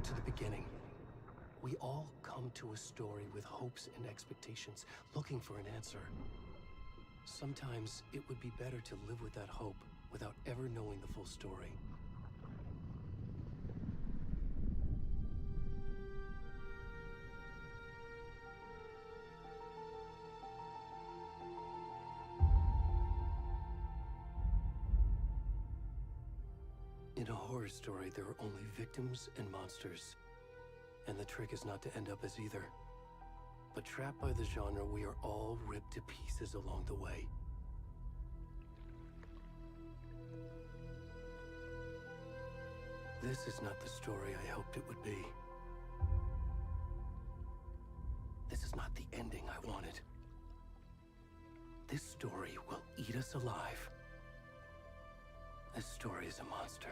back to the beginning. We all come to a story with hopes and expectations, looking for an answer. Sometimes it would be better to live with that hope without ever knowing the full story. In a horror story, there are only victims and monsters. And the trick is not to end up as either. But trapped by the genre, we are all ripped to pieces along the way. This is not the story I hoped it would be. This is not the ending I wanted. This story will eat us alive. This story is a monster.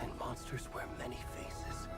And monsters wear many faces.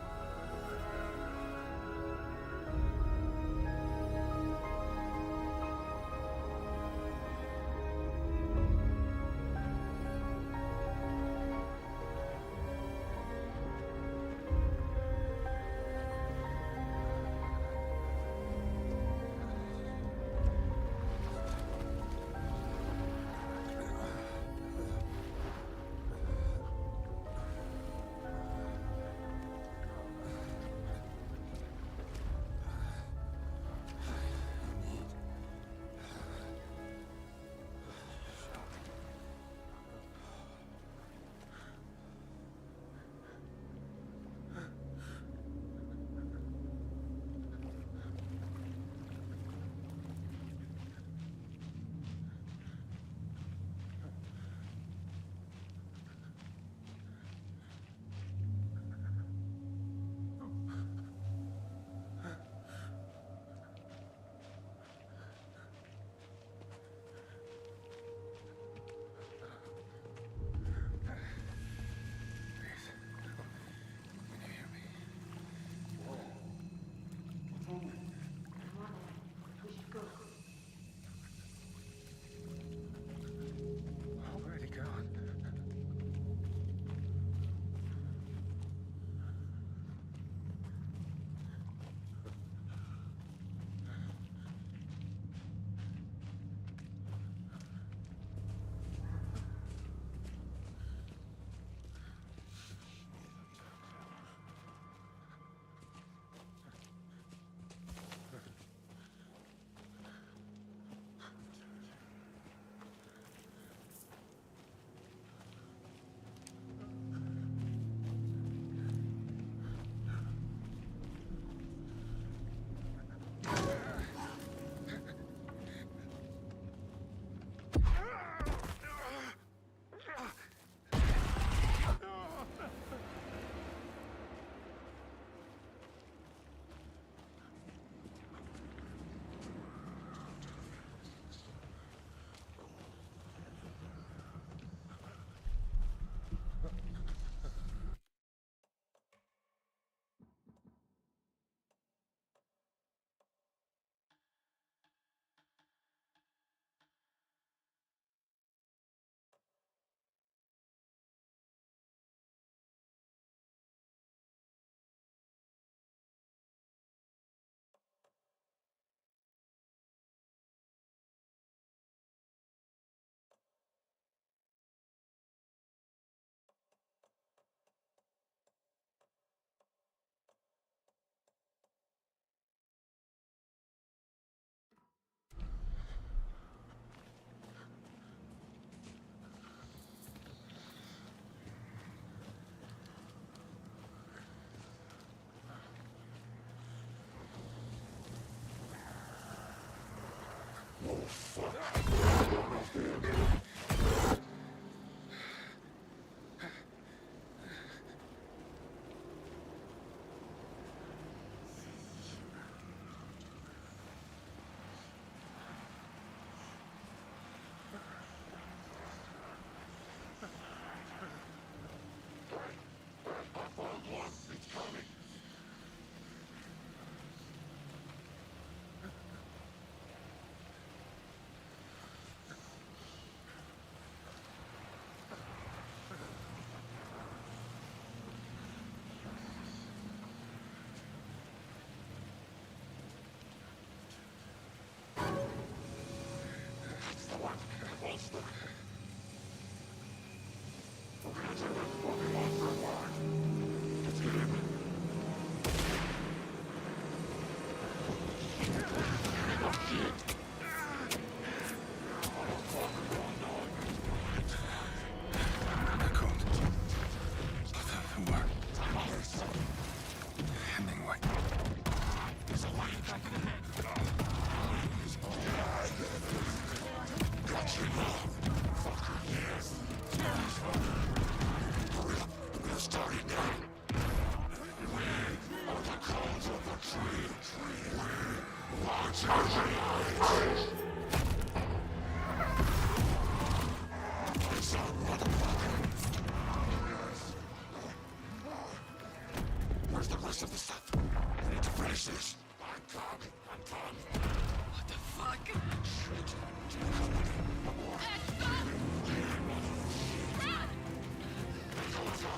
of the stuff. I need to finish this. I'm done. What the fuck? Shit. To the company. Abort. Run! Let's go.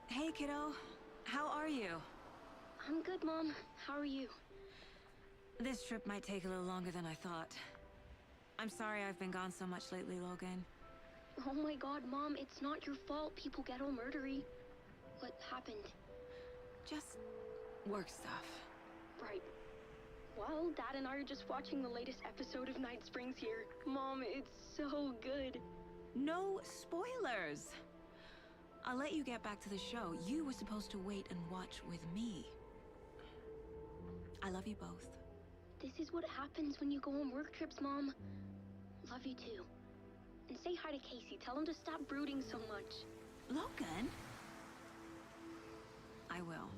Hey, kiddo. How are you? I'm good, Mom. How are you? This trip might take a little longer than I thought. I'm sorry I've been gone so much lately, Logan. Oh my god, Mom, it's not your fault people get all murdery. What happened? Just work stuff. Right. Well, Dad and I are just watching the latest episode of Night Springs here. Mom, it's so good. No spoilers! I'll let you get back to the show. You were supposed to wait and watch with me. I love you both. This is what happens when you go on work trips, Mom. Love you too. And say hi to Casey. Tell him to stop brooding so much. Logan? I will.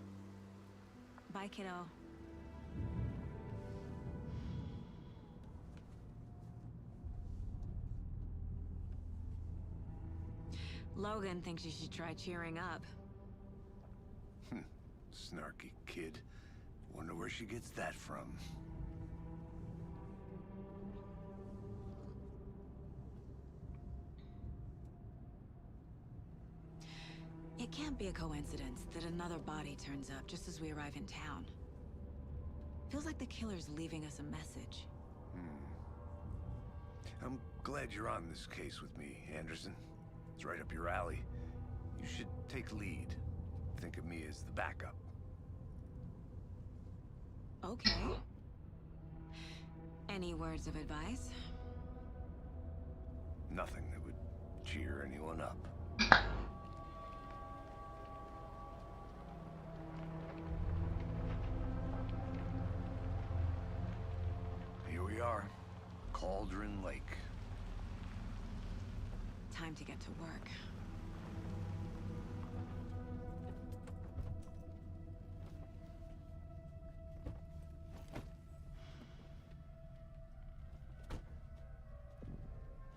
Bye, kiddo. Logan thinks you should try cheering up. Snarky kid. Wonder where she gets that from. It can't be a coincidence that another body turns up just as we arrive in town. Feels like the killer's leaving us a message. I'm glad you're on this case with me, Anderson. It's right up your alley. You should take lead. Think of me as the backup. Okay. Any words of advice? Nothing that would cheer anyone up. Here we are. Cauldron Lake. Time to get to work.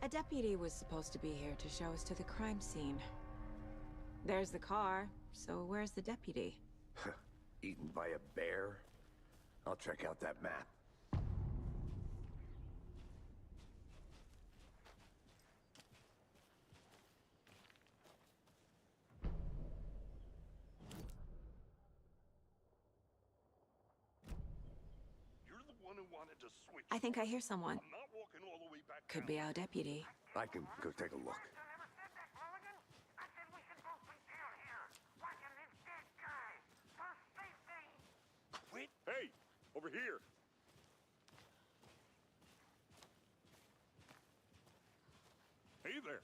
A deputy was supposed to be here to show us to the crime scene. There's the car, so where's the deputy? Eaten by a bear? I'll check out that map. I think I hear someone. I'm not walking all the way back Could down. be our deputy. I can go take a look. Wait. Hey, over here. Hey there.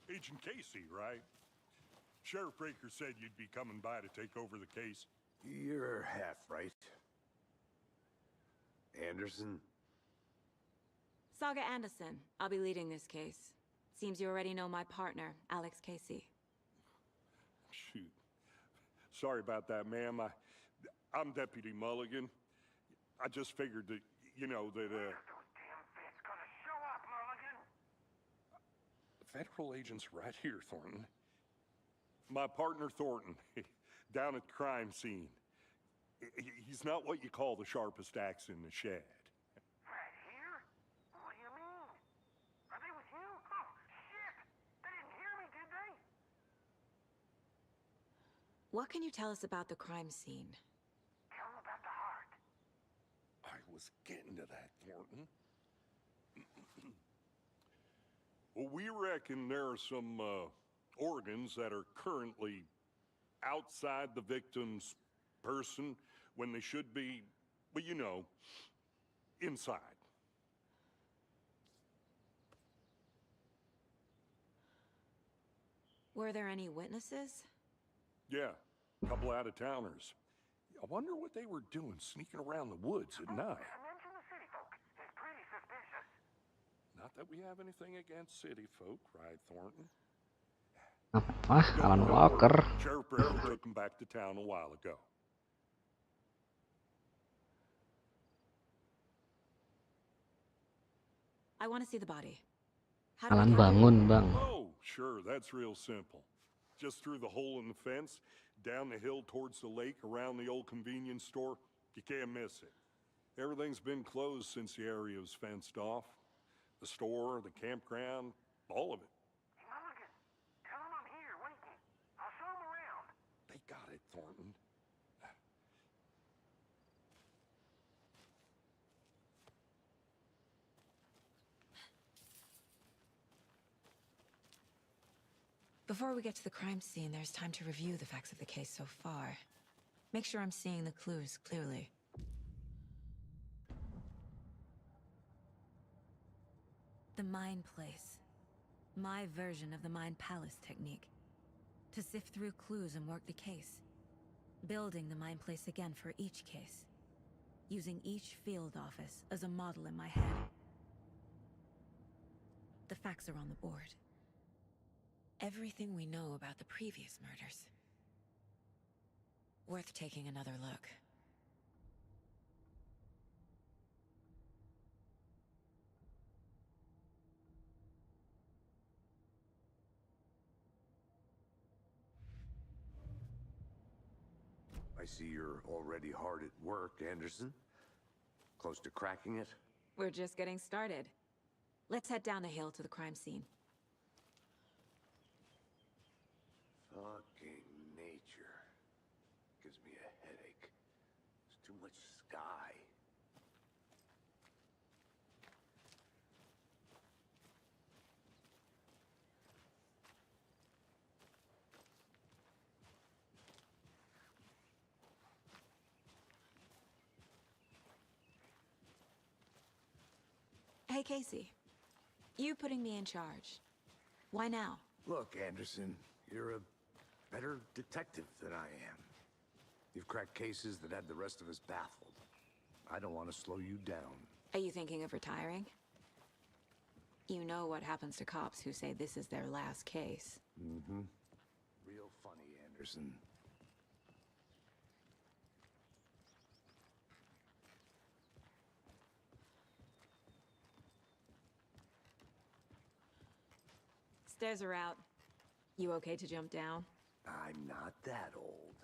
Agent Casey, right? Sheriff Breaker said you'd be coming by to take over the case. You're half right. Anderson? Saga Anderson. I'll be leading this case. Seems you already know my partner, Alex Casey. Shoot. Sorry about that, ma'am. I'm Deputy Mulligan. I just figured that, you know, that, Federal agent's right here, Thornton. My partner, Thornton, down at the crime scene. He's not what you call the sharpest axe in the shed. Right here? What do you mean? Are they with you? Oh, shit! They didn't hear me, did they? What can you tell us about the crime scene? Tell them about the heart. I was getting to that, Thornton. Well, we reckon there are some organs that are currently outside the victim's person when they should be, well, you know, inside. Were there any witnesses? Yeah, a couple out-of-towners. I wonder what they were doing sneaking around the woods at night. Mention the city folk. It's pretty suspicious. Not that we have anything against city folk, right, Thornton? Apa? Alan Walker. Sheriff Barrow took him back to town a while ago. I want to see the body. How do I Alan get there? bangun, Bang. Oh, sure, that's real simple. Just through the hole in the fence, down the hill towards the lake, around the old convenience store. You can't miss it. Everything's been closed since the area was fenced off. The store, the campground, all of it. Mulligan, tell him I'm here waiting. I'll show him around. They got it, Thornton. Before we get to the crime scene, there's time to review the facts of the case so far. Make sure I'm seeing the clues clearly. The Mind Place. My version of the Mind Palace technique. To sift through clues and work the case. Building the Mind Place again for each case. Using each field office as a model in my head. The facts are on the board. Everything we know about the previous murders. Worth taking another look. I see you're already hard at work, Anderson. Close to cracking it? We're just getting started. Let's head down the hill to the crime scene. Fucking nature. Gives me a headache. There's too much sky. Hey, Casey. You putting me in charge. Why now? Look, Anderson, you're a better detective than I am. You've cracked cases that had the rest of us baffled. I don't want to slow you down. Are you thinking of retiring? You know what happens to cops who say this is their last case. Mm-hmm. Real funny, Anderson. Stairs are out. You okay to jump down? I'm not that old.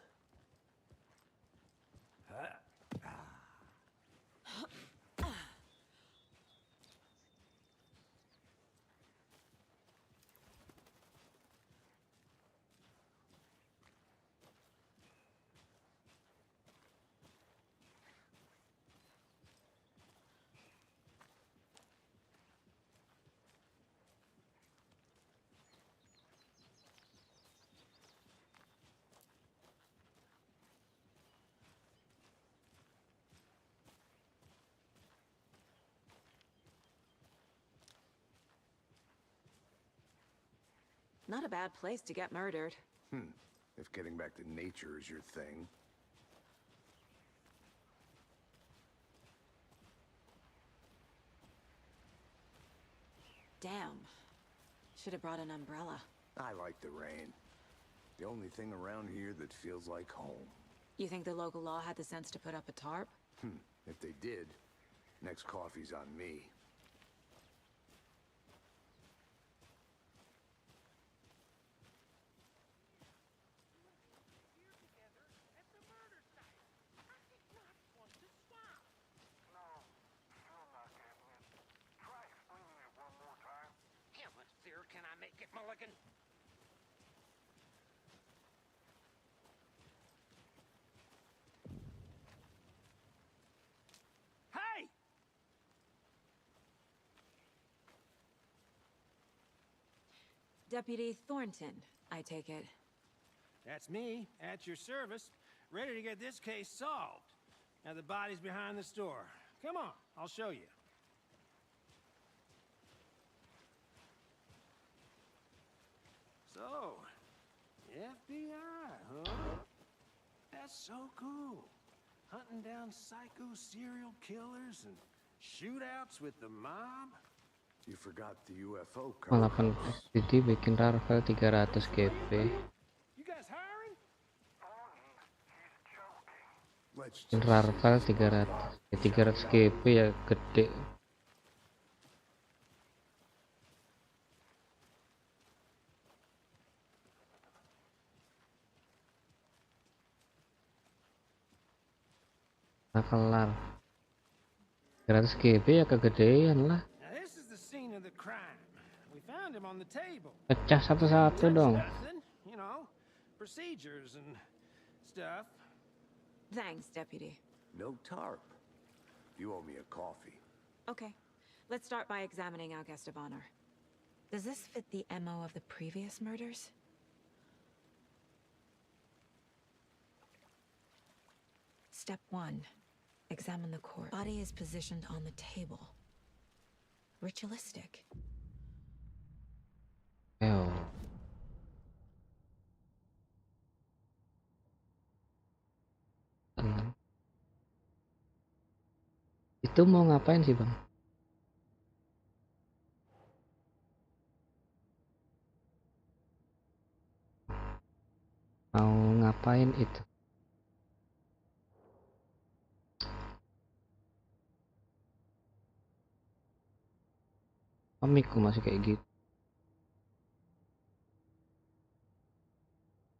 Not a bad place to get murdered. If getting back to nature is your thing. Damn. Should have brought an umbrella. I like the rain. The only thing around here that feels like home. You think the local law had the sense to put up a tarp? If they did, next coffee's on me. Can I make it, Mulligan? Hey! Deputy Thornton, I take it. That's me, at your service, ready to get this case solved. Now the body's behind the store. Come on, I'll show you. So, FBI, huh? That's so cool. Hunting down psycho serial killers and shootouts with the mob. You forgot the UFO Malah cover. SPDIF bikin rar file 300 GB. You guys hiring? Let's Bikin just rar say file this 300. Ya 300 GB ya gede. Nah, kelar 300 GB ya kegedean lah. Now this is the scene of the crime. We found him on the table. Pecah satu-satu dong. Nothing, you know, procedures and stuff. Thanks, Deputy. no tarp. You owe me a coffee. Okay, let's start by examining our guest of honor. Does this fit the MO of the previous murders? Step 1. Examine the corpse. Body is positioned on the table. Ritualistic. Ew. Tenang. Itu mau ngapain sih, Bang? Mau ngapain itu? Komikku masih kayak gitu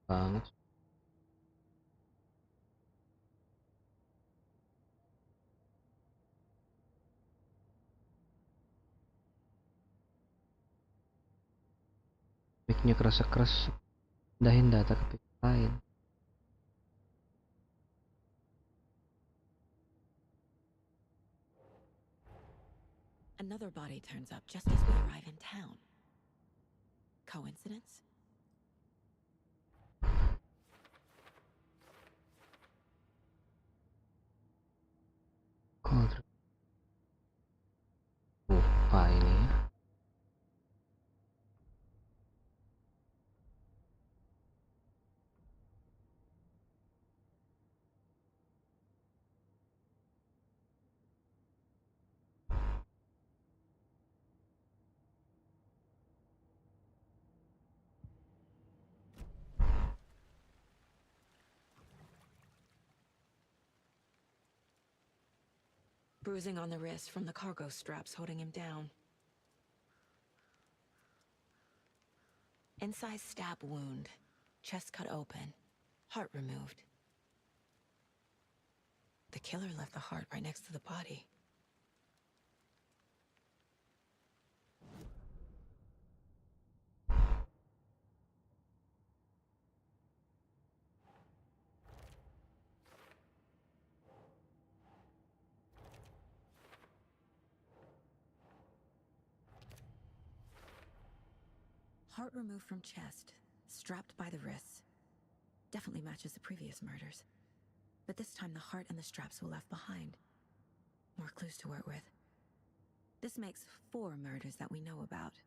banget. Mic-nya kerasa-keras, pindahin data ke mic lain. Another body turns up just as we arrive in town. Coincidence? Lupa ini ya. Bruising on the wrist from the cargo straps holding him down. Incised stab wound. Chest cut open. Heart removed. The killer left the heart right next to the body. Heart removed from chest, strapped by the wrists. Definitely matches the previous murders. But this time the heart and the straps were left behind. More clues to work with. This makes 4 murders that we know about.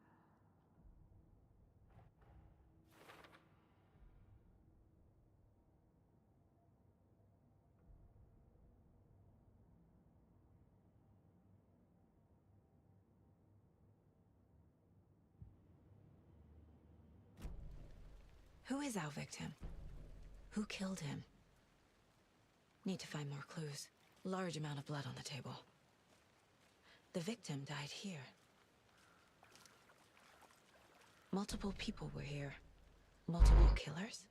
Who is our victim? Who killed him? Need to find more clues. Large amount of blood on the table. The victim died here. Multiple people were here. Multiple killers?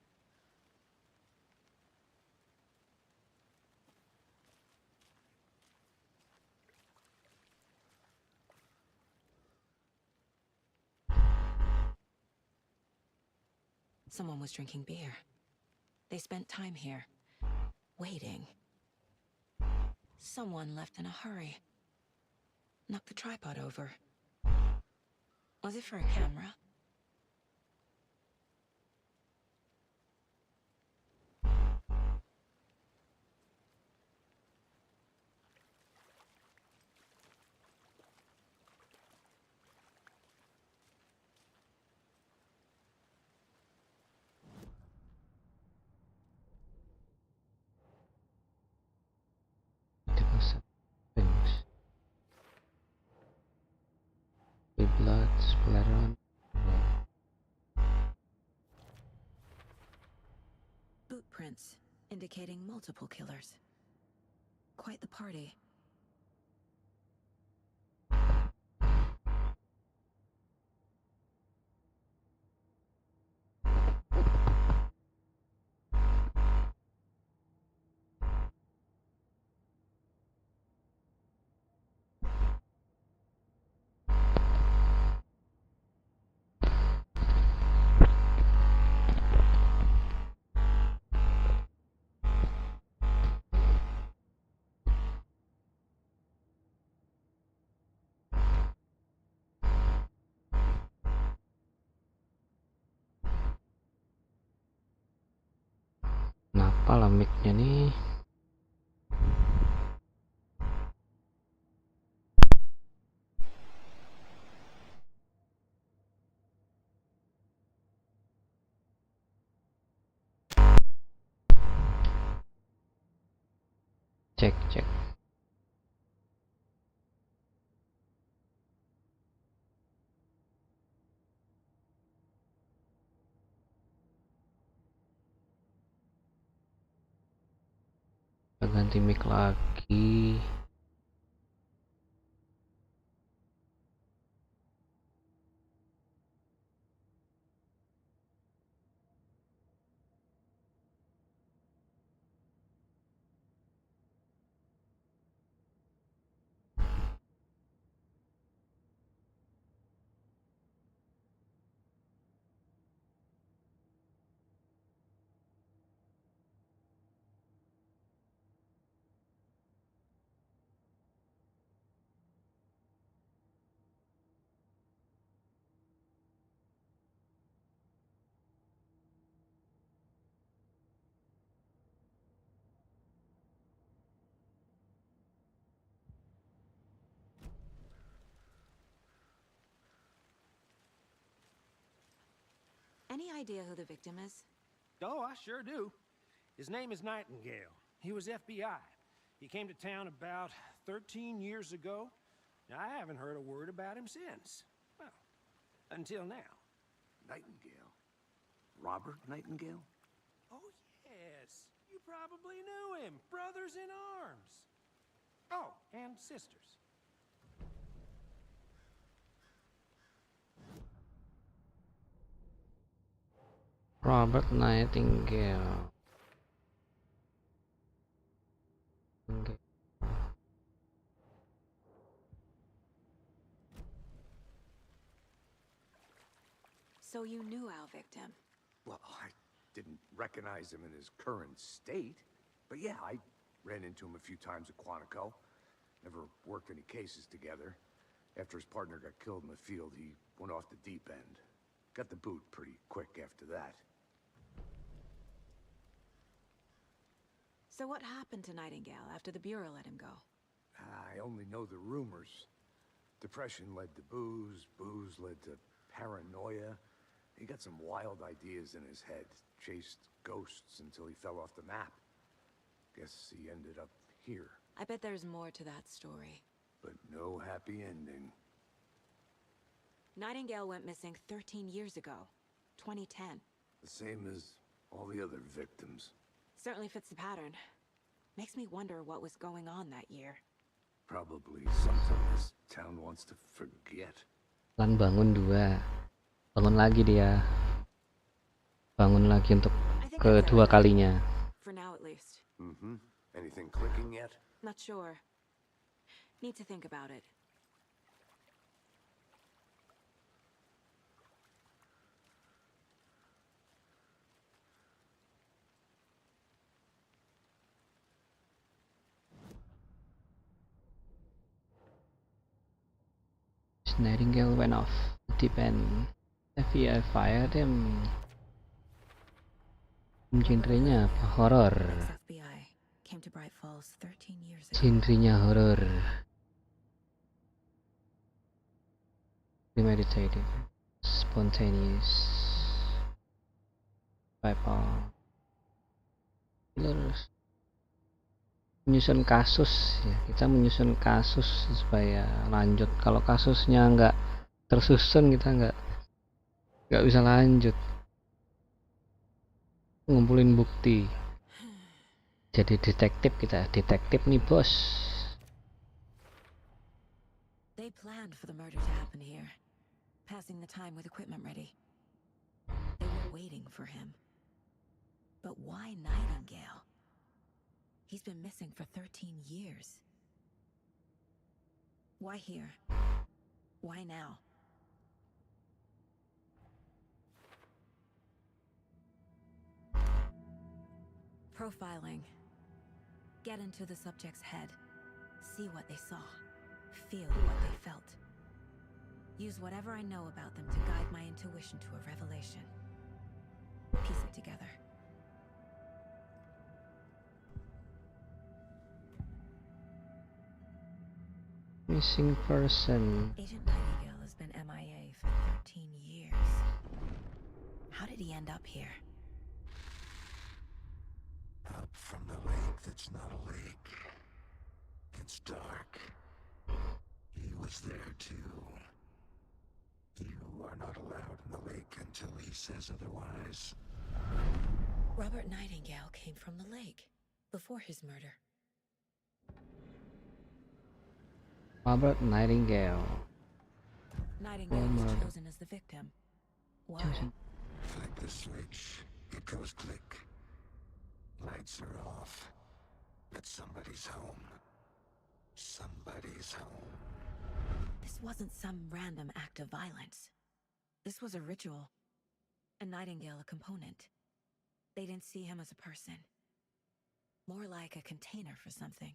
Someone was drinking beer. They spent time here, waiting. Someone left in a hurry. Knocked the tripod over. Was it for a camera? Spoiler. Boot prints indicating multiple killers. Quite the party. Kenapa lah mic-nya nih? Cek. Kita ganti mic lagi. Any idea who the victim is? Oh, I sure do. His name is Nightingale. He was FBI. He came to town about 13 years ago. I haven't heard a word about him since. Well, until now. Nightingale? Robert Nightingale? Oh, yes. You probably knew him. Brothers in arms. Oh, and sisters. Robert Nightingale. So you knew our victim. Well, I didn't recognize him in his current state. But yeah, I ran into him a few times at Quantico. Never worked any cases together. After his partner got killed in the field, he went off the deep end. Got the boot pretty quick after that. So what happened to Nightingale after the Bureau let him go? I only know the rumors. Depression led to booze, booze led to paranoia. He got some wild ideas in his head, chased ghosts until he fell off the map. Guess he ended up here. I bet there's more to that story. But no happy ending. Nightingale went missing 13 years ago, 2010. The same as all the other victims. Certainly fits the pattern. Makes me wonder what was going on that year. Probably something this town wants to forget. Lan bangun 2. Bangun lagi dia. Bangun lagi untuk kedua kalinya. For now at least. Mm-hmm. Anything clicking yet? Not sure. Need to think about it. Nightingale went off the deep end. FBI fired him. Genrenya apa? Horror. FBI came to Bright Falls 13 years ago. Genrenya horror. Premeditated, spontaneous, bypass. Killers. Menyusun kasus ya, kita menyusun kasus supaya lanjut. Kalau kasusnya nggak tersusun, kita nggak bisa lanjut ngumpulin bukti. Jadi detektif, kita detektif nih bos. They planned for the murder to happen here, passing the time with equipment ready. They were waiting for him. But why Nightingale? He's been missing for 13 years. Why here? Why now? Profiling. Get into the subject's head. See what they saw. Feel what they felt. Use whatever I know about them to guide my intuition to a revelation. Piece it together. Missing person. Agent Nightingale has been MIA for 13 years. How did he end up here? Up from the lake that's not a lake. It's dark. He was there too. You are not allowed in the lake until he says otherwise. Robert Nightingale came from the lake before his murder. Robert Nightingale. Nightingale was chosen as the victim. Why? Flick the switch. It goes click. Lights are off. But somebody's home. Somebody's home. This wasn't some random act of violence. This was a ritual. And Nightingale a component. They didn't see him as a person. More like a container for something.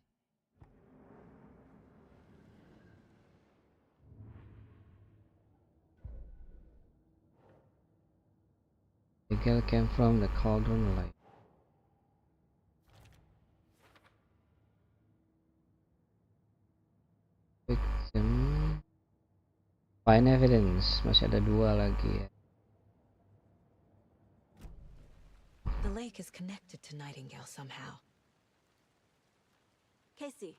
Nightingale came from the Cauldron Lake. Victim. Find evidence. Masih ada 2 lagi ya. The lake is connected to Nightingale somehow. Casey,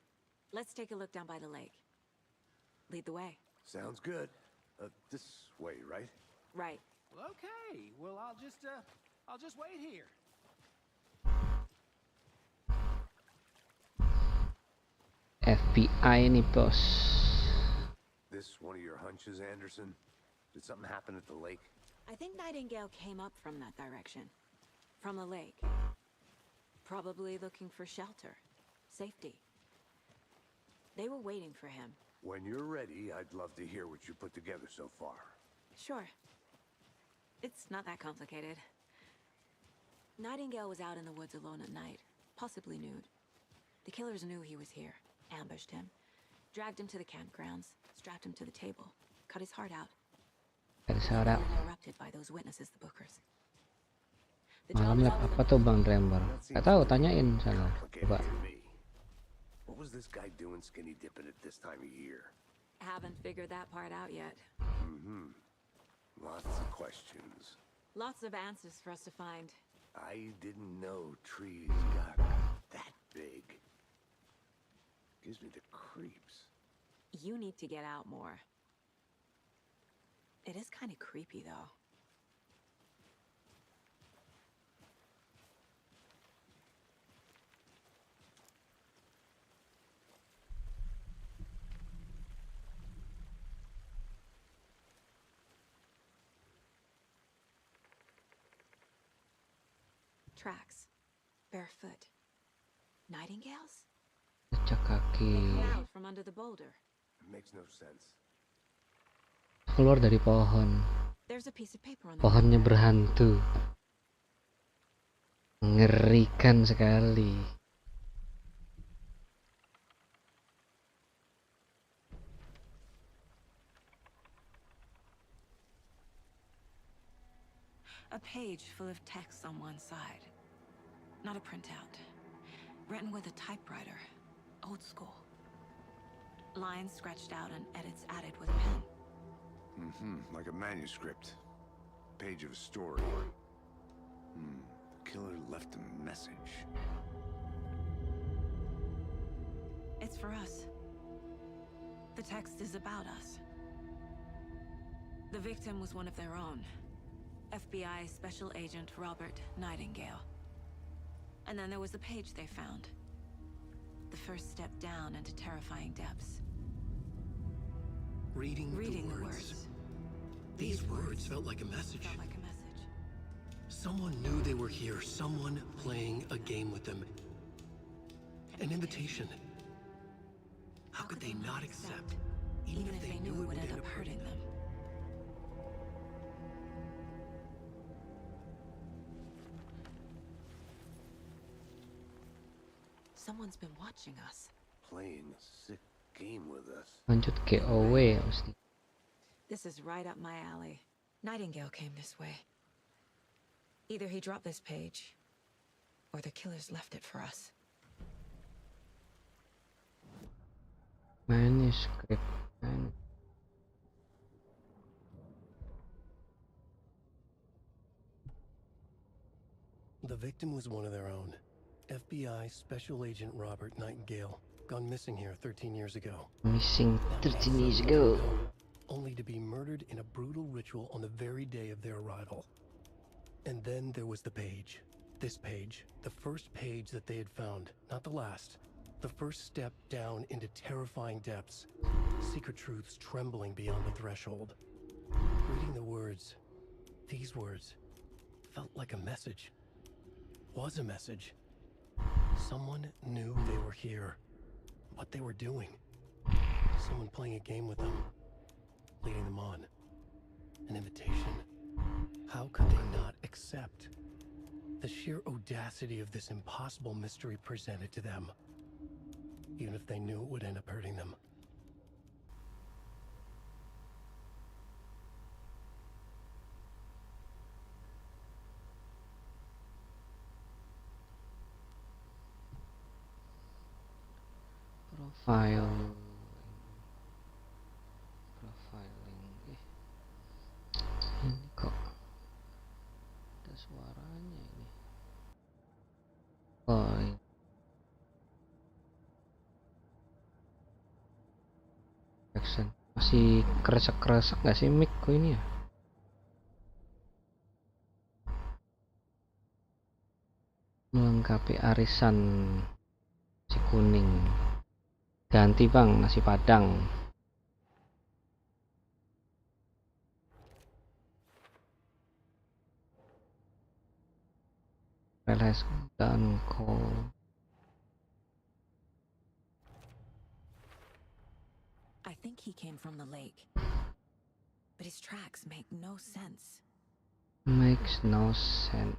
let's take a look down by the lake. Lead the way. Sounds good. This way, right? Right. Well, okay. Well, I'll just wait here. FBI nih bos. This one of your hunches, Anderson? Did something happen at the lake? I think Nightingale came up from that direction. From the lake. Probably looking for shelter. Safety. They were waiting for him. When you're ready, I'd love to hear what you put together so far. Sure. It's not that complicated. Nightingale was out in the woods alone at night, possibly nude. The killers knew he was here, ambushed him, dragged him to the campgrounds, strapped him to the table, cut his heart out. Cut his heart out. Interrupted by those witnesses, the bookers. Malam lab apa tuh Bang Trember? Gak tahu, tanyain sana. Coba. What was this guy doing skinny dipping at this time of year? Haven't figured that part out yet. Mm-hmm. Lots of questions. Lots of answers for us to find. I didn't know trees got that big. Gives me the creeps. You need to get out more. It is kind of creepy, though. Tracks. Barefoot. Nightingales? Jejak kaki. Out from under the boulder. It makes no sense. Keluar dari pohon. There's a piece of paper on the Pohonnya berhantu. Mengerikan sekali. A page full of text on one side. Not a printout. Written with a typewriter. Old school. Lines scratched out and edits added with a pen. Mm-hmm. Like a manuscript. Page of a story. The killer left a message. It's for us. The text is about us. The victim was one of their own. FBI Special Agent Robert Nightingale. And then there was the page they found. The first step down into terrifying depths. Reading the words. These words felt like a message. Someone knew they were here. Someone playing a game with them. An invitation. How could they not accept, even if they knew it would end up hurting them? Someone's been watching us. Playing a sick game with us. Lanjut KOW ya mesti. This is right up my alley. Nightingale came this way. Either he dropped this page, or the killers left it for us. Manuscript. The victim was one of their own. FBI Special Agent Robert Nightingale, gone missing here 13 years ago. Missing 13 years ago. Only to be murdered in a brutal ritual on the very day of their arrival. And then there was the page. This page, the first page that they had found, not the last. The first step down into terrifying depths. Secret truths trembling beyond the threshold. Reading the words, these words, felt like a message. Was a message. Someone knew they were here. What they were doing. Someone playing a game with them. Leading them on. An invitation. How could they not accept? The sheer audacity of this impossible mystery presented to them. Even if they knew it would end up hurting them. Profiling. Ini kok ada suaranya ini. Oh ini. Jackson masih kresek-kresek gak sih mic ku ini ya? Melengkapi arisan si kuning. Ganti bang, nasi padang. Realize dan call. I think he came from the lake. But his tracks make no sense. Makes no sense.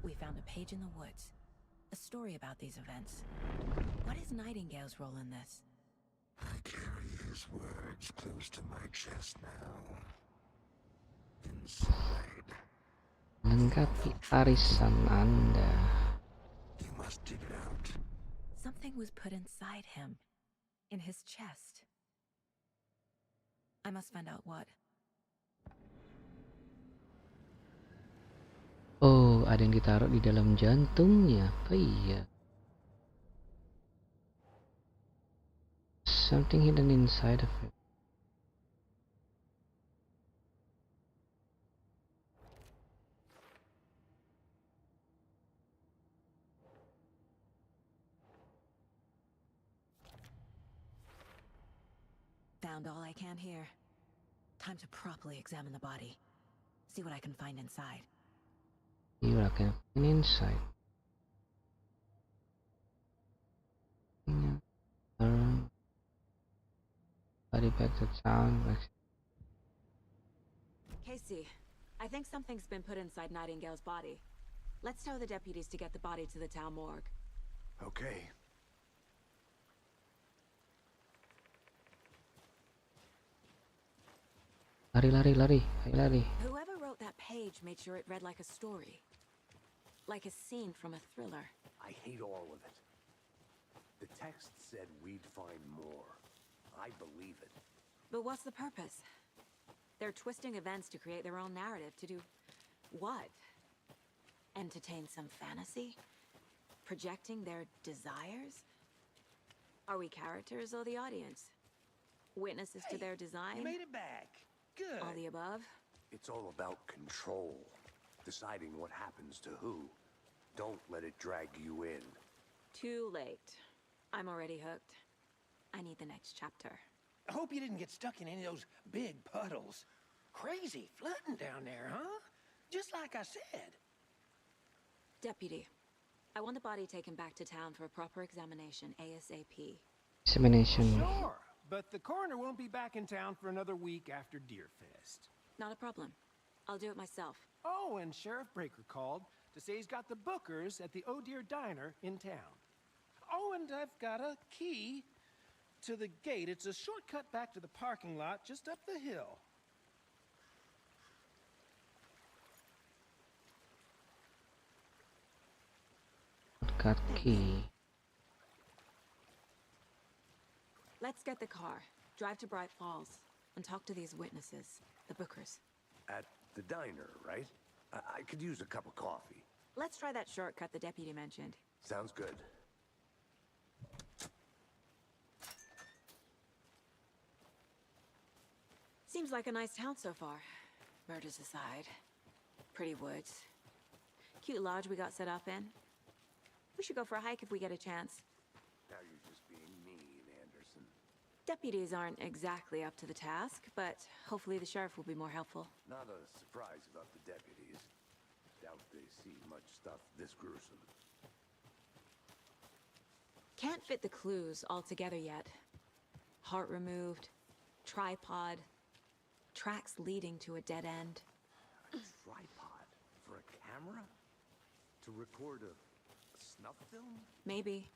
We found a page in the woods. A story about these events. What is Nightingale's role in this? I carry his words close to my chest now. Inside. Melengkapi arisan Anda. You must dig it out. Something was put inside him. In his chest. I must find out what. Oh, ada yang ditaruh di dalam jantungnya. Apa iya? Something hidden inside of it. Found all I can here. Time to properly examine the body. See what I can find inside. You reckon inside. Body back to town. Casey, I think something's been put inside Nightingale's body. Let's tell the deputies to get the body to the town morgue. Okay. Lari. Whoever wrote that page made sure it read like a story. Like a scene from a thriller. I hate all of it. The text said we'd find more. I believe it. But what's the purpose? They're twisting events to create their own narrative to do what? Entertain some fantasy? Projecting their desires? Are we characters or the audience? Witnesses to their design? You made it back. Good. All the above? It's all about control. Deciding what happens to who. Don't let it drag you in. Too late. I'm already hooked. I need the next chapter. I hope you didn't get stuck in any of those big puddles. Crazy flooding down there, huh? Just like I said. Deputy, I want the body taken back to town for a proper examination ASAP. Examination. Sure, but the coroner won't be back in town for another week after Deerfest. Not a problem. I'll do it myself. Oh, and Sheriff Breaker called to say he's got the bookers at the Oh Dear Diner in town. Oh, and I've got a key to the gate. It's a shortcut back to the parking lot just up the hill. Got key. Let's get the car, drive to Bright Falls, and talk to these witnesses, the bookers. At the diner, right? I could use a cup of coffee. Let's try that shortcut the deputy mentioned. Sounds good. Seems like a nice town so far. Murders aside. Pretty woods. Cute lodge we got set up in. We should go for a hike if we get a chance. Now you're just being mean, Anderson. Deputies aren't exactly up to the task, but hopefully the sheriff will be more helpful. Not a surprise about the deputies. Doubt they see much stuff this gruesome. Can't fit the clues all together yet. Heart removed, tripod, tracks leading to a dead end. A tripod? For a camera? To record a snuff film? Maybe.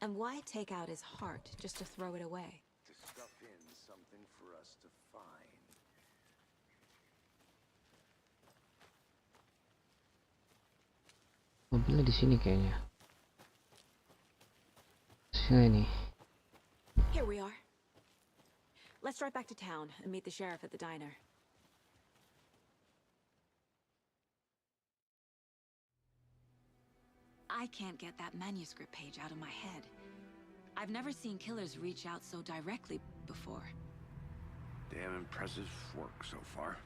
And why take out his heart just to throw it away? To stuff in something for us to find. Mobilnya di sini kayaknya. Sini. Here we are. Let's drive back to town and meet the sheriff at the diner. I can't get that manuscript page out of my head. I've never seen killers reach out so directly before. Damn impressive work so far.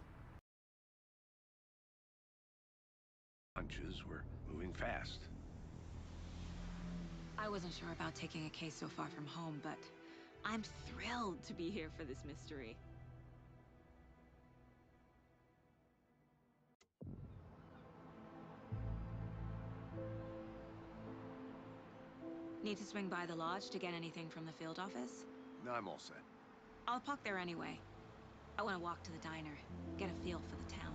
Punches were moving fast. I wasn't sure about taking a case so far from home, but I'm thrilled to be here for this mystery. Need to swing by the lodge to get anything from the field office? No, I'm all set. I'll park there anyway. I want to walk to the diner, get a feel for the town.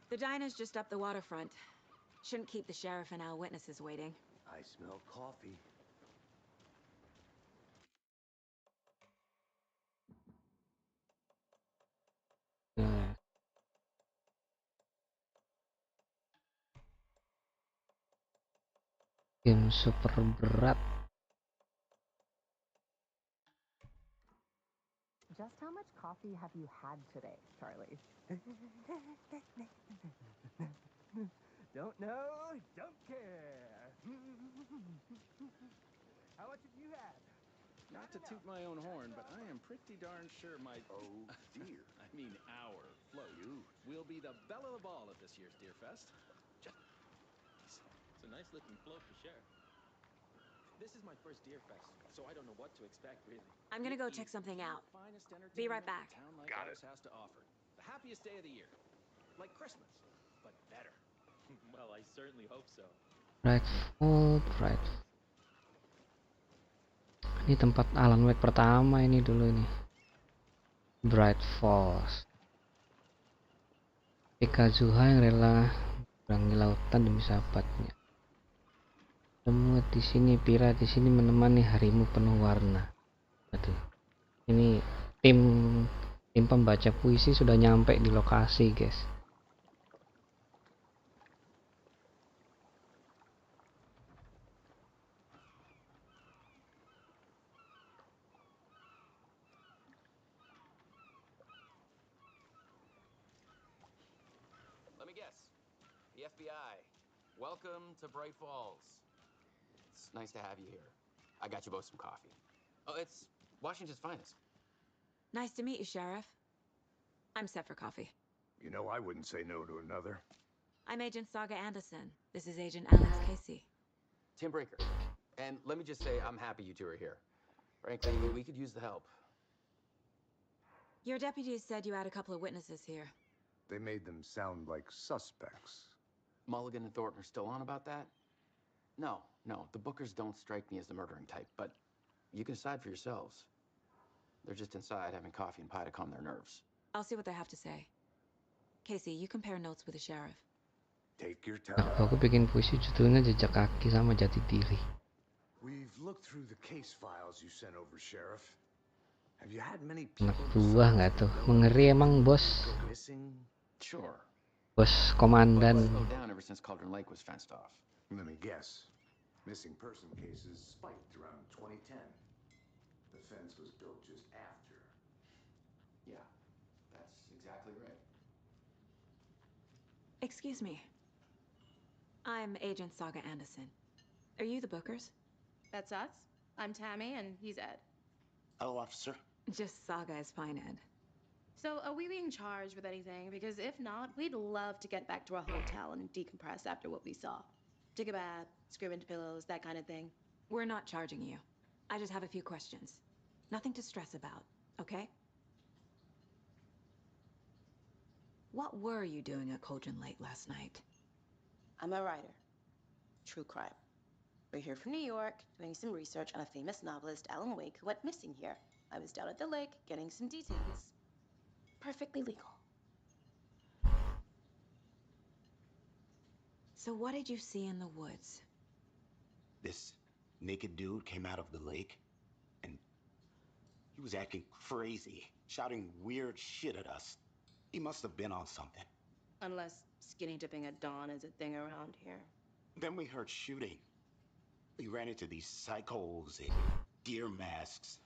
The diner's just up the waterfront. Shouldn't keep the sheriff and our witnesses waiting. I smell coffee. Game super berat. Just how much coffee have you had today, Charlie? Don't know, don't care. How much have you had? Not to toot my own horn, but I am pretty darn sure my... Oh, dear. I mean our float will be the belle of the ball at this year's Deerfest. It's a nice looking float to share. This is my first Deerfest, so I don't know what to expect, really. I'm gonna go check something out. Be right back. A town like ours has to offer. The happiest day of the year. Like Christmas, but better. Well, I certainly hope so. Bright. Ini tempat Alan Wake pertama ini dulu nih. Bright Falls. Pikazuha yang rela berangi lautan demi sahabatnya. Semua di sini, Pira di sini menemani harimu penuh warna. Aduh. Ini tim pembaca puisi sudah nyampe di lokasi, guys. the FBI. Welcome to Bright Falls. It's nice to have you here. I got you both some coffee. Oh, it's Washington's finest. Nice to meet you, Sheriff. I'm set for coffee. You know, I wouldn't say no to another. I'm Agent Saga Anderson. This is Agent Alex Casey. Tim Breaker. And let me just say, I'm happy you two are here. Frankly, we could use the help. Your deputies said you had a couple of witnesses here. They made them sound like suspects. Mulligan and Thornton are still on about that? No, the Bookers don't strike me as the murdering type, but you can decide for yourselves. They're just inside having coffee and pie to calm their nerves. I'll see what they have to say. Casey, you compare notes with the sheriff. Take your time. Aku bikin puisi judulnya Jejak Kaki sama Jati Diri. We've looked through the case files you sent over, Sheriff. Have you had many Anak people buah nggak tuh? Mengeri emang bos. missing? Sure. Bos But komandan. it's slowed down ever since Cauldron Lake was fenced off. Let me guess. Missing person cases spiked around 2010. The fence was built just after. Yeah, that's exactly right. Excuse me. I'm Agent Saga Anderson. Are you the Bookers? That's us. I'm Tammy, and he's Ed. Hello, officer. Just Saga is fine, Ed. So, are we being charged with anything? Because if not, we'd love to get back to our hotel and decompress after what we saw. Take a bath, scream into pillows, that kind of thing. We're not charging you. I just have a few questions. Nothing to stress about, okay? What were you doing at Cauldron Lake last night? I'm a writer. True crime. We're here from New York, doing some research on a famous novelist, Alan Wake, who went missing here. I was down at the lake, getting some details. Perfectly legal. So what did you see in the woods? This naked dude came out of the lake, and he was acting crazy, shouting weird shit at us. He must have been on something. Unless skinny dipping at dawn is a thing around here. Then we heard shooting. We ran into these psychos in deer masks.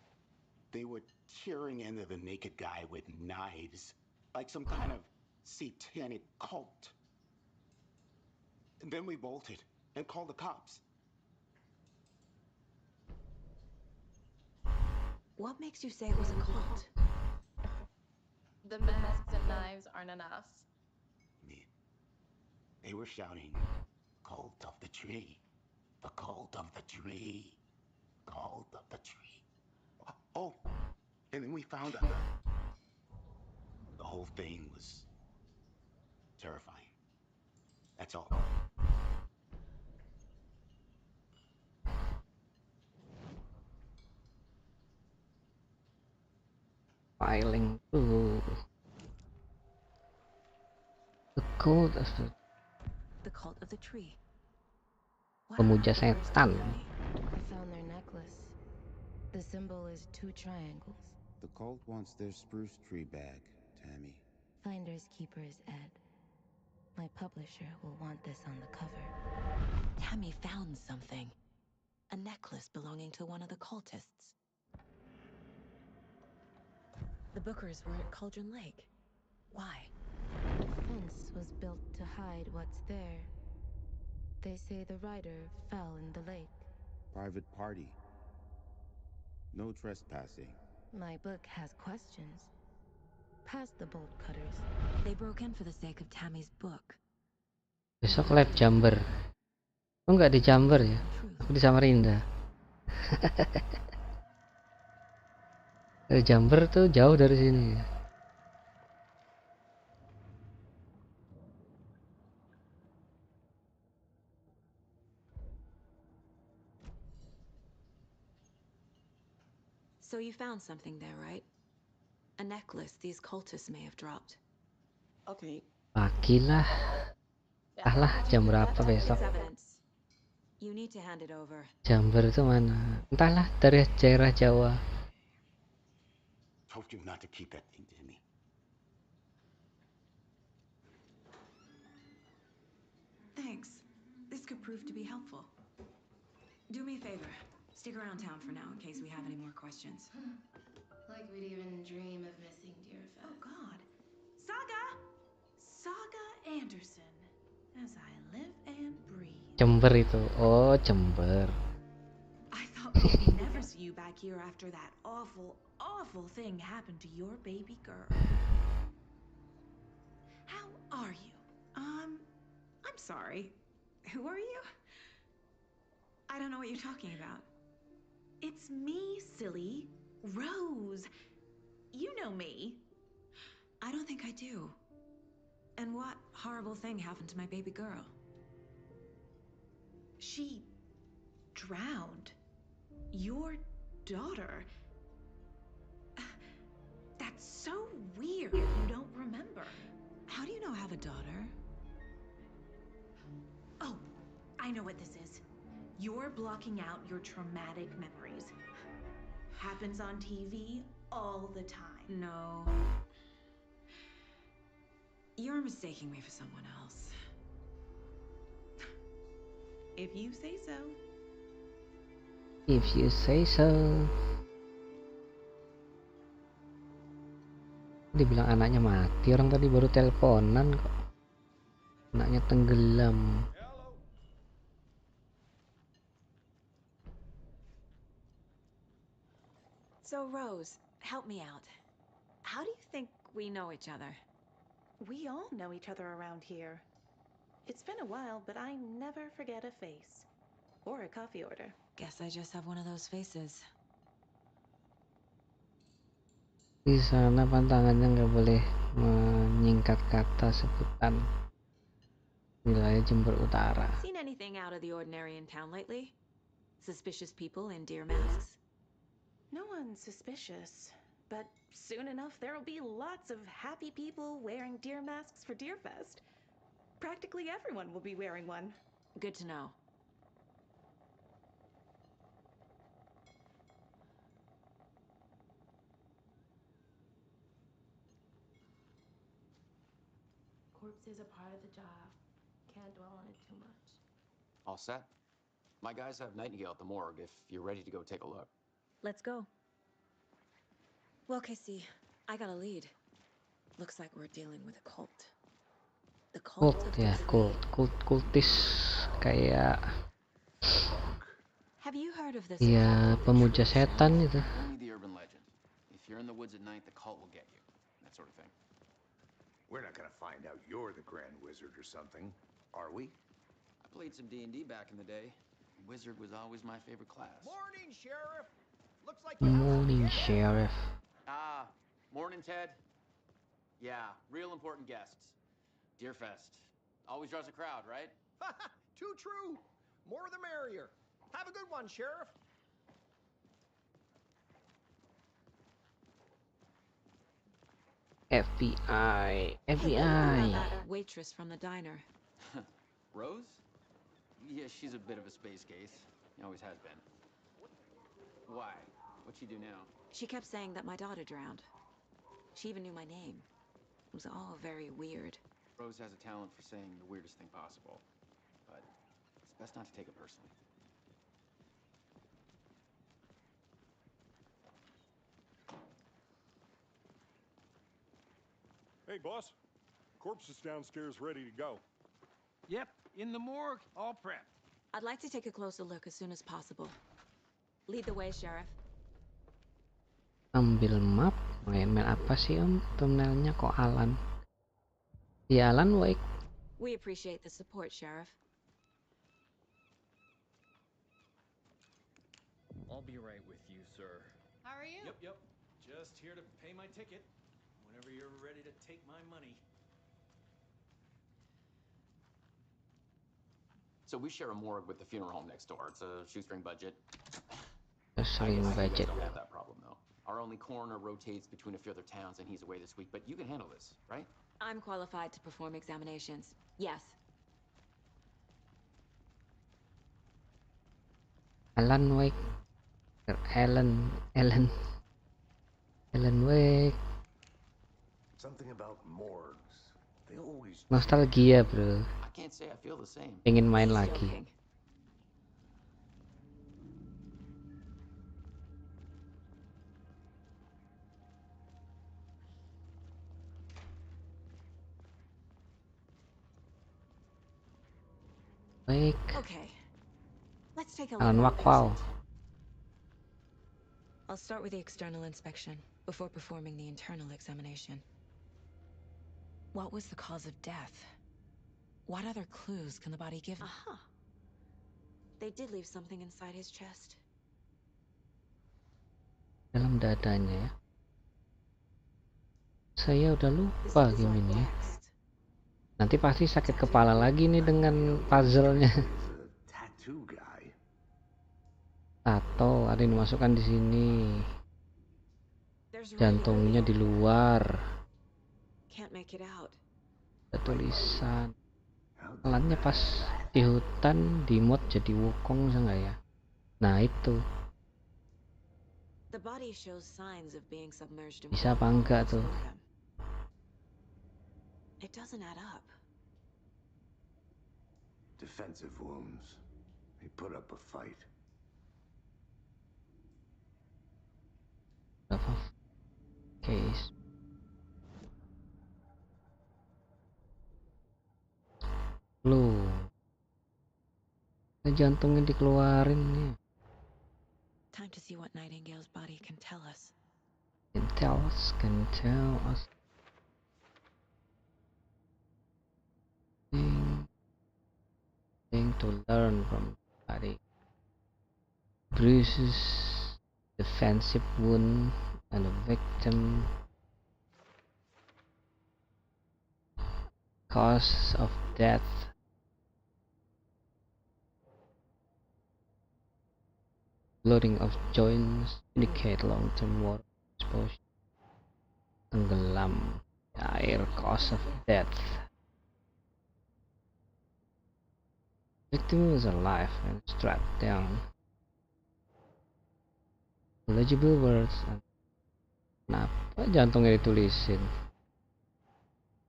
They were tearing into the naked guy with knives, like some kind of satanic cult. And then we bolted and called the cops. What makes you say it was a cult? The masks and knives aren't enough. They were shouting, "Cult of the tree, the cult of the tree, cult of the tree." Oh, and then we found out. The whole thing was terrifying. That's all. Filing tuh. The cult of The cult of the tree. Pemuja Setan. I found their necklace. The symbol is 2 triangles. The cult wants their spruce tree back, Tammy. Finders keepers, Ed. My publisher will want this on the cover. Tammy found something. A necklace belonging to one of the cultists. The Bookers were at Cauldron Lake. Why? The fence was built to hide what's there. They say the writer fell in the lake. Private party. No trespassing. My book has questions. Past the bolt cutters. They broke in for the sake of Tammy's book. Besok lab Jumber. Oh nggak di Jumber ya? Aku di Samarinda. Dari Jumber tuh jauh dari sini. So you found something there, right? A necklace these cultists may have dropped. Okay. Pagi lah. Lah jam berapa besok? You need to hand it over. Jumber itu mana? Entahlah, dari daerah Jawa. Told you not to keep that thing to me. Thanks. This could prove to be helpful. Do me a favor. Stick around town for now in case we have any more questions. Like we'd even dream of missing Deerfest. Oh, God. Saga! Saga Anderson, as I Jember itu. Oh, Jember. I thought we'd never see you back here after that awful thing happened to your baby girl. How are you? I'm sorry. Who are you? I don't know what you're talking about. It's me, silly. Rose. You know me. I don't think I do. And what horrible thing happened to my baby girl? She drowned. Your daughter. That's so weird. You don't remember. How do you know I have a daughter? Oh, I know what this is. You're blocking out your traumatic memories. Happens on TV all the time. No. You're mistaking me for someone else. If you say so. If you say so. Dibilang anaknya mati, orang tadi baru teleponan kok. Anaknya tenggelam. So, Rose, help me out. How do you think we know each other? We all know each other around here. It's been a while, but I never forget a face. Or a coffee order. Guess I just have one of those faces. Di sana pantangannya nggak boleh menyingkat kata sebutan wilayah Jember Utara. Seen anything out of the ordinary in town lately? Suspicious people in deer masks? No one's suspicious, but soon enough there'll be lots of happy people wearing deer masks for Deerfest. Practically everyone will be wearing one. Good to know. Corpses are part of the job. Can't dwell on it too much. All set? My guys have Nightingale at the morgue if you're ready to go take a look. Let's go. Well, Casey, I got a lead. Looks like we're dealing with a cult. The cult of ya, kultis kayak Have you heard of this? ya pemuja setan itu. Only the urban legend. If you're in the woods at night, the cult will get you. That sort of thing. We're not gonna find out you're the Grand Wizard or something, are we? I played some D&D back in the day. Wizard was always my favorite class. Morning, Sheriff. Looks like Morning, Sheriff. Morning, Ted. Yeah, real important guests. Deerfest. Always draws a crowd, right? Too true. More the merrier. Have a good one, Sheriff. FBI. Waitress from the diner. Rose? Yeah, she's a bit of a space case. She always has been. Why? What'd she do now? She kept saying that my daughter drowned. She even knew my name. It was all very weird. Rose has a talent for saying the weirdest thing possible. But it's best not to take it personally. Hey, boss. Corpse is downstairs ready to go. Yep, in the morgue, all prepped. I'd like to take a closer look as soon as possible. Lead the way, Sheriff. Ambil map. Main apa sih om? Thumbnailnya kok Alan? Ya Alan Wake. We appreciate the support, Sheriff. I'll be right with you, sir. How are you? Yep. Just here to pay my ticket. Whenever you're ready to take my money. So we share a morgue with the funeral home next door. It's a shoestring budget. A shoestring budget. Don't have that problem though. Our only coroner rotates between a few other towns, and he's away this week. But you can handle this, right? I'm qualified to perform examinations. Yes. Alan Wake. Alan Wake. Something about morgues. They always Nostalgia, bro. I can't say I feel the same. Pengen main lagi. Baik. Okay. Let's take a look Alan at our Wakwau. patient. I'll start with the external inspection before performing the internal examination. What was the cause of death? What other clues can the body give? Aha. They did leave something inside his chest. Dalam dadanya ya. Saya udah lupa game ini ya. Nanti pasti sakit kepala lagi nih dengan puzzle-nya. Atau ada yang dimasukkan di sini. Jantungnya di luar. Ada tulisan. Pelannya pas di hutan di mod jadi wukong enggak ya? Nah itu. Bisa apa enggak tuh? It doesn't add up. Defensive wounds. He put up a fight. Case. Loh. Jantungnya dikeluarin nih. Time to see what Nightingale's body can tell us. Can tell us. Thing to learn from body. Bruises, defensive wound, and the victim. Cause of death. Bloating of joints indicate long-term water exposure. Tenggelam air, cause of death. Victim is alive and strapped down. Legible words. Kenapa jantungnya ditulisin?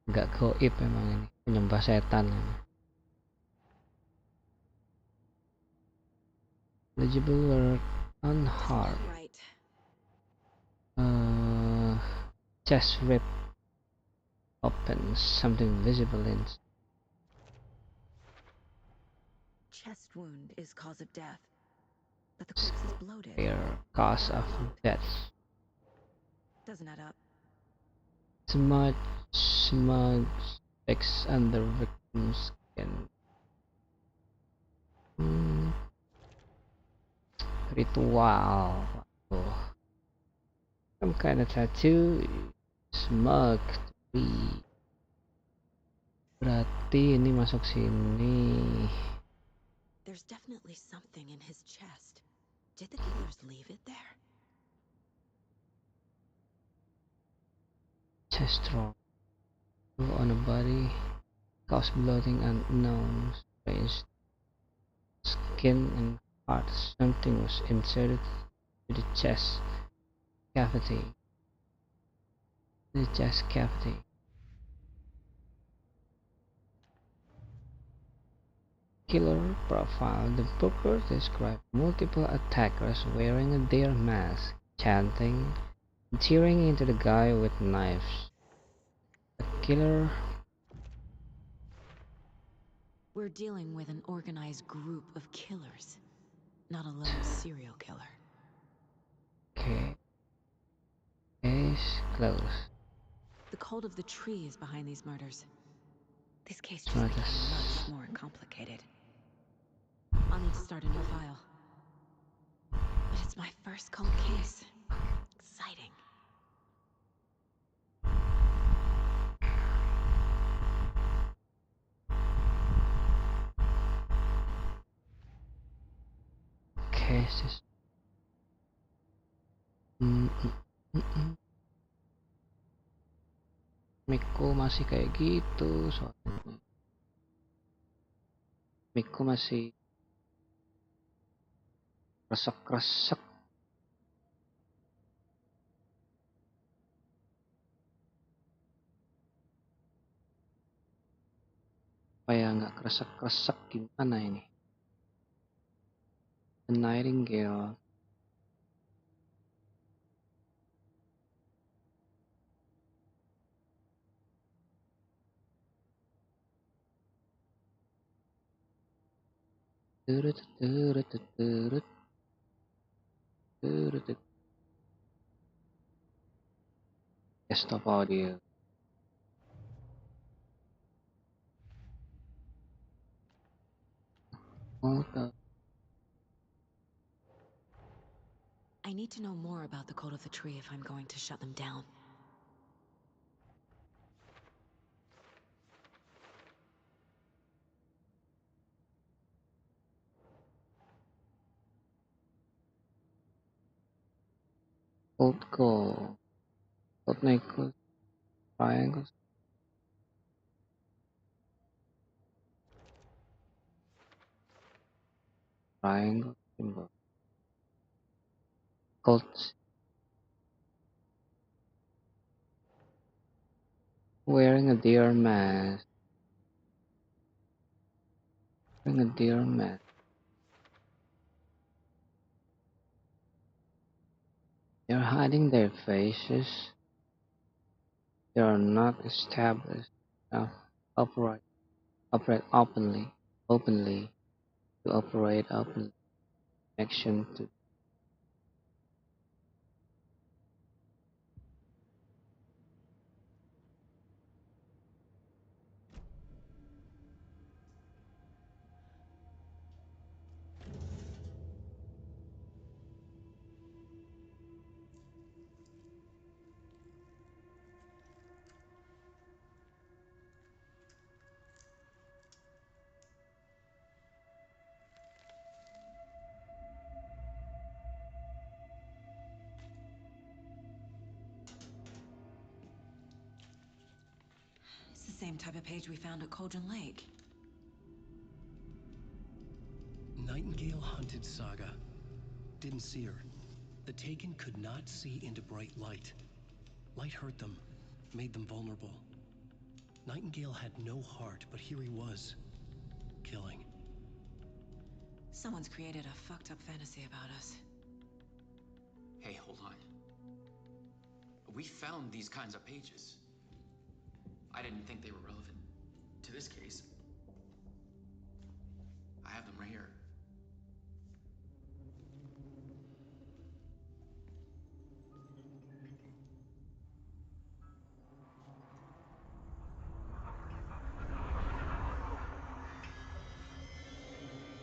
Nggak goib memang ini, penyembah setan ini. Legible word unharmed. Chest rip open, something visible in. Chest wound is cause of death, but the corpse is bloated. Cause of death. Doesn't add up. Smudge specks under victim's skin. Ritual. Oh. Some kind of tattoo. Smug. Berarti ini masuk sini. There's definitely something in his chest. Did the killers leave it there? Chest strong. On a body. Cause bloating unknown. Strange. Skin and heart. Something was inserted to the chest cavity. The chest cavity. Killer profile. The booker described multiple attackers wearing a deer mask, chanting, and tearing into the guy with knives. The killer. We're dealing with an organized group of killers, not a lone serial killer. Okay. Case closed. The cult of the tree is behind these murders. This case just became much more complicated. I'll need to start a new file. But it's my first cold case. Exciting. Cases. Miko masih kayak gitu soalnya. Miko masih kresek-kresek. Supaya nggak kresek-kresek gimana ini? The Nightingale. Desktop audio. I need to know more about the code of the tree if I'm going to shut them down. Cold call. Cold nickel. Triangles. Triangle symbol. Cold. Wearing a deer mask. Wearing a deer mask. They're hiding their faces. They are not established enough to operate openly to operate openly. Connection to It's the same type of page we found at Cauldron Lake. Nightingale hunted Saga. Didn't see her. The Taken could not see into bright light. Light hurt them, made them vulnerable. Nightingale had no heart, but here he was, killing. Someone's created a fucked up fantasy about us. Hey, hold on. We found these kinds of pages. I didn't think they were relevant to this case. I have them right here.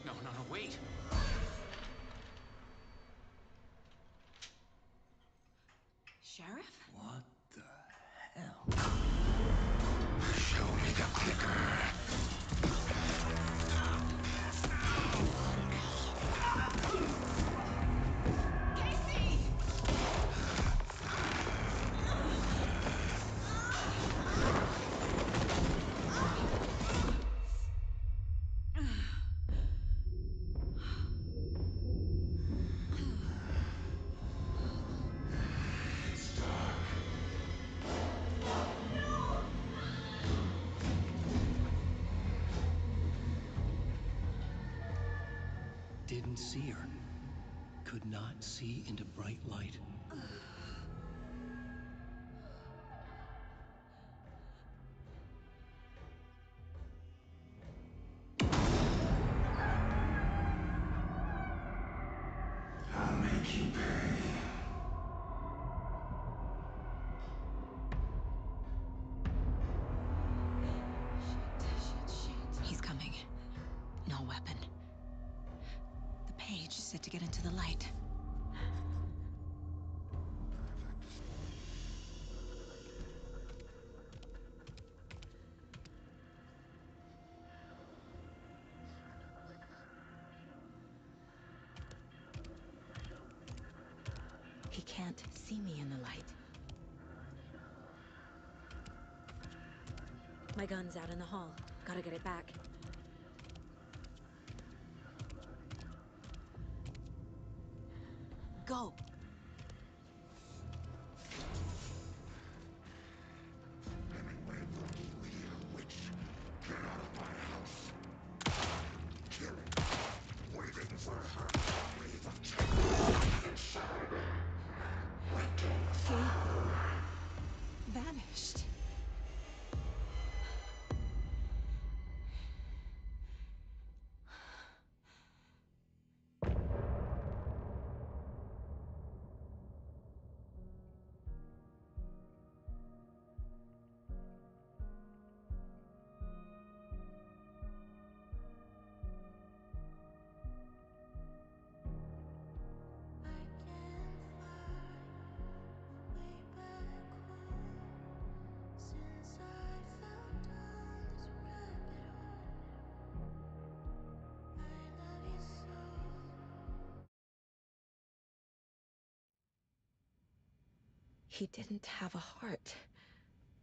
No, wait! Sheriff? What the hell? Show me the clicker. Didn't see her. Could not see into bright light. I'll make you pay. He's coming. No weapon. The page said to get into the light. He can't see me in the light. My gun's out in the hall. Gotta get it back. Go! Hemingway will kill you, witch. Get out of my house. Killing. Waiting for her to breathe until inside. He vanished. He didn't have a heart,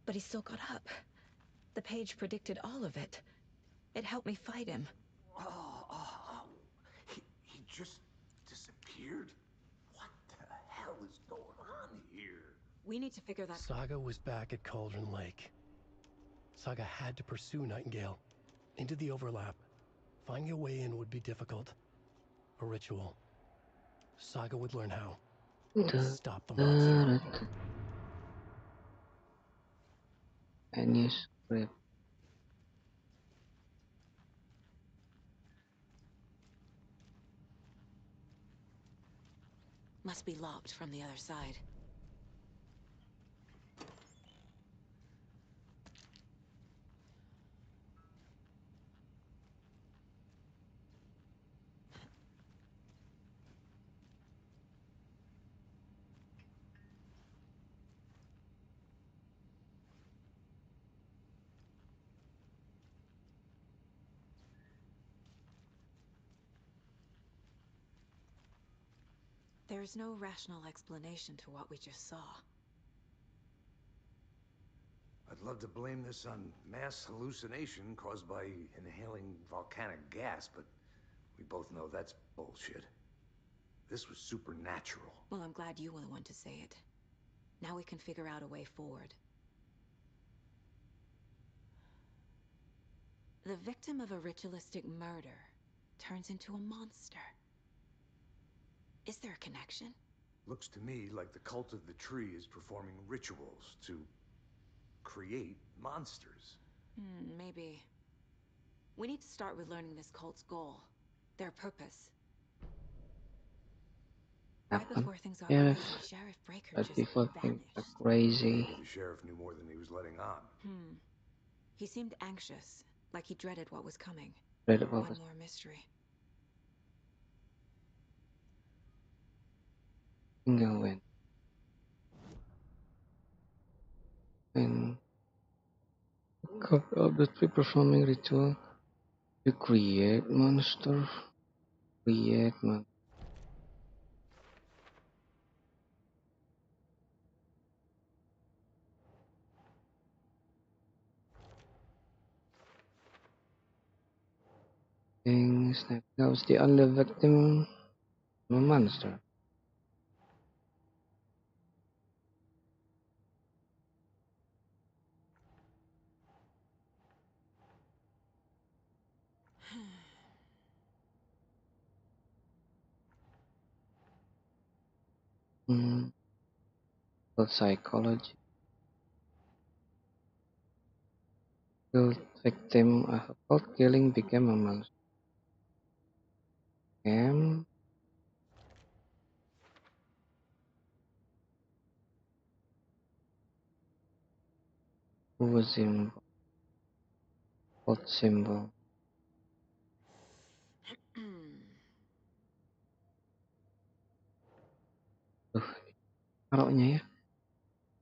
but he still got up. The page predicted all of it. It helped me fight him. He just disappeared? What the hell is going on here? We need to figure that. Saga was back at Cauldron Lake. Saga had to pursue Nightingale into the overlap. Finding a way in would be difficult. A ritual. Saga would learn how. Stop the monster. Any script. Must be locked from the other side. There is no rational explanation to what we just saw. I'd love to blame this on mass hallucination caused by inhaling volcanic gas, but we both know that's bullshit. This was supernatural. Well, I'm glad you were the one to say it. Now we can figure out a way forward. The victim of a ritualistic murder turns into a monster. Is there a connection? Looks to me like the cult of the tree is performing rituals to create monsters. Maybe. We need to start with learning this cult's goal. Their purpose. Right before things got crazy, Sheriff Breaker just vanished. Crazy. Maybe the sheriff knew more than he was letting on. He seemed anxious, like he dreaded what was coming. One more mystery. Tinggal when God of the tree performing ritual to create monster. Create monster. Things that was the only victim of a monster. Called psychology. Killed victim of a cult killing became a monster. Who was in cult symbol? Taruhnya ya.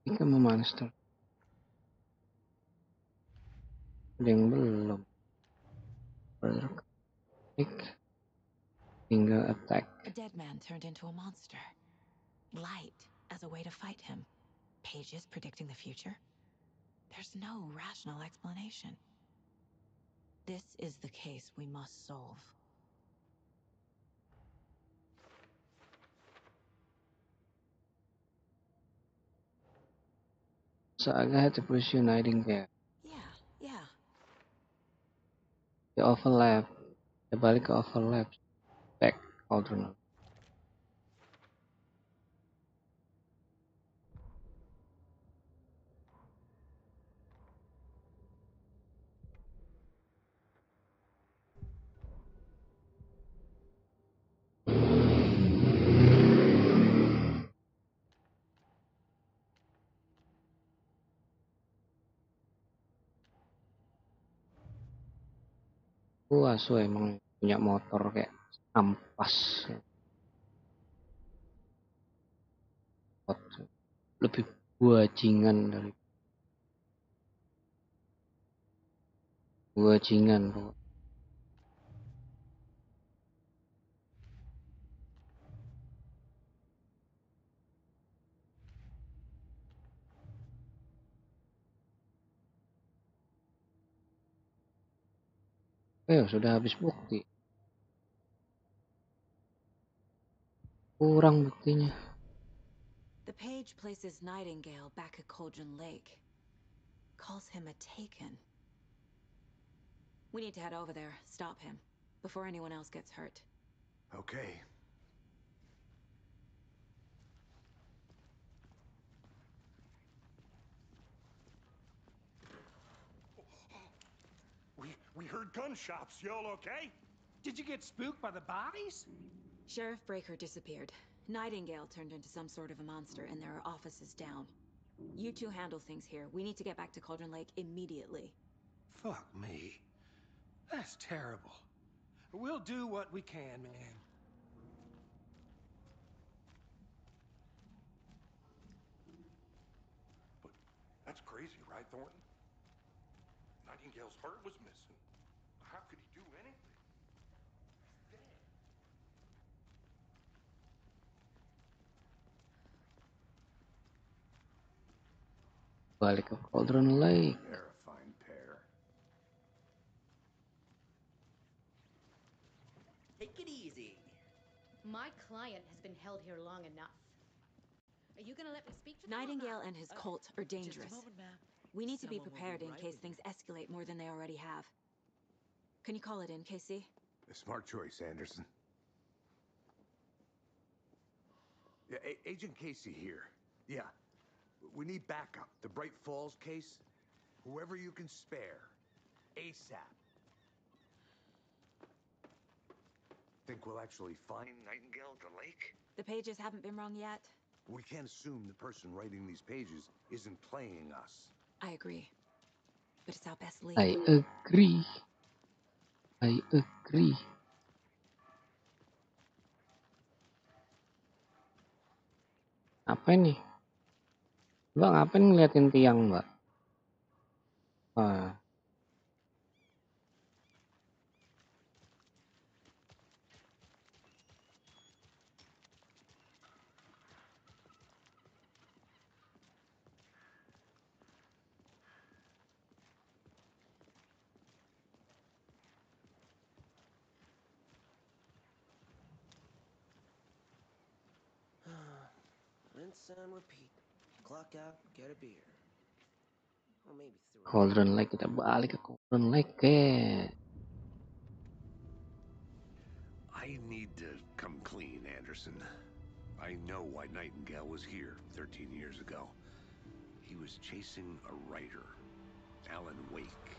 Become a monster. Ada yang belum. Finger attack. A dead man turned into a monster. Light as a way to fight him. Pages predicting the future? There's no rational explanation. This is the case we must solve. Saga had to pursue Nightingale. Yeah. The overlap. Balik ke overlap. Back Cauldron. Asu emang punya motor kayak ampas. Lebih buajingan dari buajingan tuh. Sudah habis bukti. Kurang buktinya. The page places Nightingale back at Cauldron Lake. Calls him a taken. We need to head over there, stop him, before anyone else gets hurt. Okay. We heard gunshots. Y'all okay? Did you get spooked by the bodies? Sheriff Breaker disappeared. Nightingale turned into some sort of a monster, and there are offices down. You two handle things here. We need to get back to Cauldron Lake immediately. Fuck me. That's terrible. We'll do what we can, man. But that's crazy, right, Thornton? Nightingale's heart was missing. How could he do anything? He's dead. Balik ke Cauldron Lake. They're a fine pair. Take it easy. My client has been held here long enough. Are you gonna let me speak to Nightingale and his cult are dangerous. Just a moment, ma'am. We need to be Someone will prepared be in right case with things escalate more than they already have. Can you call it in, Casey? A smart choice, Anderson. Yeah, Agent Casey here. Yeah. We need backup. The Bright Falls case. Whoever you can spare. ASAP. Think we'll actually find Nightingale at the lake? The pages haven't been wrong yet. We can't assume the person writing these pages isn't playing us. I agree. But it's our best lead. I agree. I agree. Apa ini? Mbak ngapain ngeliatin tiang, Mbak? Ah. Rinse and repeat. Clock out, get a beer. Or maybe through Cauldron Lake, kita balik ke Cauldron Lake. I need to come clean, Anderson. I know why Nightingale was here 13 years ago. He was chasing a writer, Alan Wake.